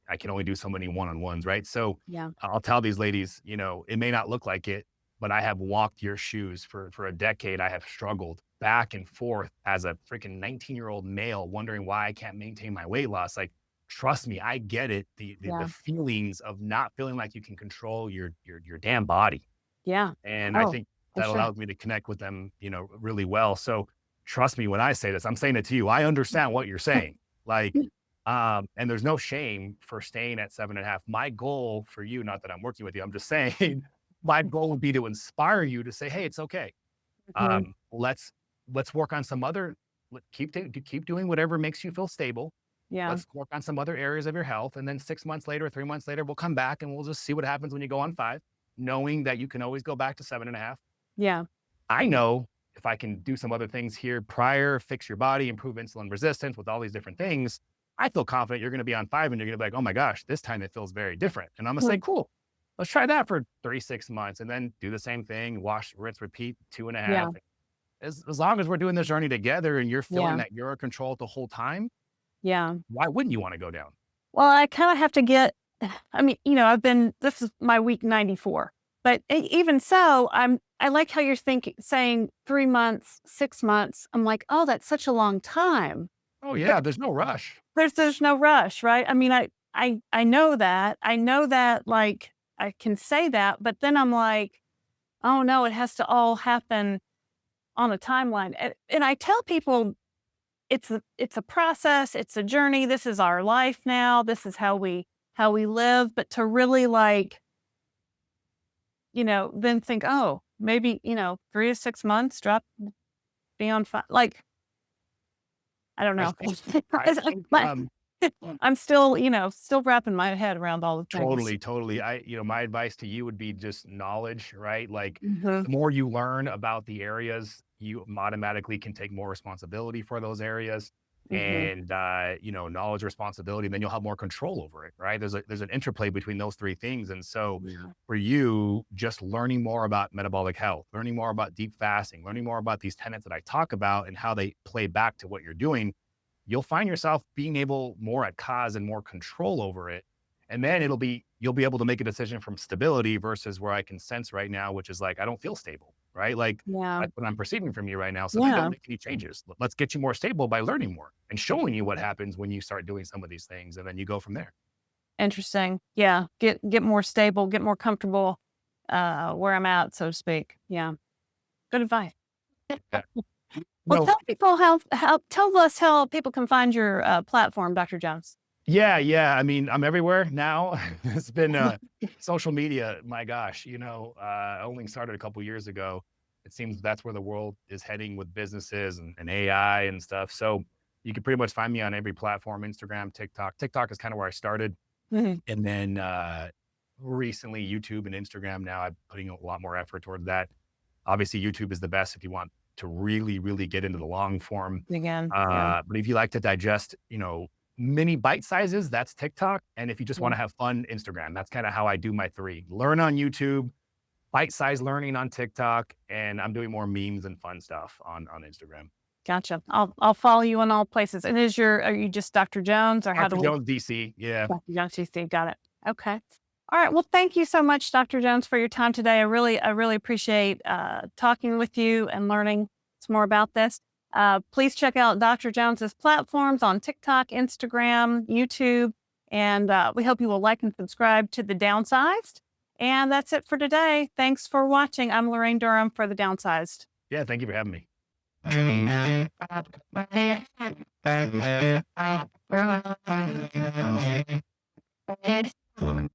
Speaker 2: I can only do so many one-on-ones, right? So
Speaker 1: Yeah.
Speaker 2: I'll tell these ladies, it may not look like it, but I have walked your shoes for a decade. I have struggled back and forth as a freaking 19-year-old male, wondering why I can't maintain my weight loss. Like, trust me, I get it. The
Speaker 1: Yeah.
Speaker 2: feelings of not feeling like you can control your damn body,
Speaker 1: Yeah.
Speaker 2: and I
Speaker 1: Oh,
Speaker 2: think
Speaker 1: for
Speaker 2: that
Speaker 1: sure.
Speaker 2: allows me to connect with them, really well. So trust me when I say this, I'm saying it to you. I understand what you're saying. Like, and there's no shame for staying at 7.5. My goal for you, not that I'm working with you, I'm just saying my goal would be to inspire you to say, hey, it's okay.
Speaker 1: Mhm.
Speaker 2: Let's work on some other keep doing whatever makes you feel stable.
Speaker 1: Yeah.
Speaker 2: Let's work on some other areas of your health. And then 6 months later, 3 months later, we'll come back and we'll just see what happens when you go on 5, knowing that you can always go back to 7.5.
Speaker 1: Yeah.
Speaker 2: I know if I can do some other things here prior, fix your body, improve insulin resistance with all these different things, I feel confident you're going to be on 5 and you're going to be like, oh my gosh, this time it feels very different. And I'm going to say,
Speaker 1: Mhm.
Speaker 2: cool, let's try that for 6 months and then do the same thing, wash, rinse, repeat, 2.5.
Speaker 1: Yeah.
Speaker 2: As long as we're doing this journey together and you're feeling
Speaker 1: Yeah.
Speaker 2: that you're in control the whole time,
Speaker 1: Yeah.
Speaker 2: why wouldn't you want to go down?
Speaker 1: Well, I kinda have to get I mean, this is my week 94, but even so, I like how you're thinking saying 3 months, 6 months. I'm like, "Oh, that's such a long time."
Speaker 2: Oh
Speaker 1: But
Speaker 2: yeah, there's no rush.
Speaker 1: there's no rush, right? I mean, I know that. I know that, like, I can say that, but then I'm like, "Oh, no, it has to all happen on a timeline." And I tell people it's a process, it's a journey, this is our life now, this is how we live, but to really, like, then think, "Oh, maybe, 3 to 6 months, drop, be on like, I don't
Speaker 2: I
Speaker 1: know.
Speaker 2: think
Speaker 1: But I'm still, still wrapping my head around all the things.
Speaker 2: totally, totally. My advice to you would be just knowledge, right? Like
Speaker 1: Mhm,
Speaker 2: the more you learn about the areas, you automatically can take more responsibility for those areas
Speaker 1: mhm.
Speaker 2: and knowledge, responsibility, and then you'll have more control over it, right? There's an interplay between those three things. And so
Speaker 1: Yeah.
Speaker 2: for you, just learning more about metabolic health, learning more about deep fasting, learning more about these tenets that I talk about and how they play back to what you're doing, you'll find yourself being able more at cause and more control over it. And then you'll be able to make a decision from stability versus where I can sense right now, which is like, I don't feel stable, right? Like
Speaker 1: Yeah.
Speaker 2: that's what I'm perceiving from you right now. So then don't
Speaker 1: Yeah.
Speaker 2: make any changes. Let's get you more stable by learning more and showing you what happens when you start doing some of these things. And then you go from there.
Speaker 1: Interesting. Yeah. Get more stable, get more comfortable, where I'm at, so to speak. Yeah. Good advice.
Speaker 2: Yeah.
Speaker 1: Well,
Speaker 2: No,
Speaker 1: tell us how people can find your, platform, Dr. Jones.
Speaker 2: yeah, yeah. I mean, I'm everywhere now. It's been social media. My gosh, I only started a couple years ago. It seems that's where the world is heading with businesses and AI and stuff. So you can pretty much find me on every platform: Instagram, TikTok. TikTok is kind of where I started,
Speaker 1: Mhm.
Speaker 2: and then recently YouTube and Instagram. Now I'm putting a lot more effort towards that. Obviously, YouTube is the best if you want to really, really get into the long form.
Speaker 1: Again. Yeah.
Speaker 2: But if you like to digest, mini bite sizes, that's TikTok. And if you just want
Speaker 1: Yeah.
Speaker 2: to have fun, Instagram. That's kind of how I do my three. Learn on YouTube, bite size learning on TikTok, and I'm doing more memes and fun stuff on Instagram.
Speaker 1: Gotcha. I'll follow you in all places. And are you just Dr. Jones, or how do
Speaker 2: Dr.
Speaker 1: we?
Speaker 2: Jones, DC. Yeah.
Speaker 1: Dr. Jones GC, got it. Okay. All right. Well, thank you so much, Dr. Jones, for your time today. I really appreciate talking with you and learning some more about this. Please check out Dr. Jones's platforms on TikTok, Instagram, YouTube, and we hope you will like and subscribe to the Downsized. And that's it for today. Thanks for watching. I'm Laraine Durham for the Downsized.
Speaker 2: Yeah. Thank you for having me.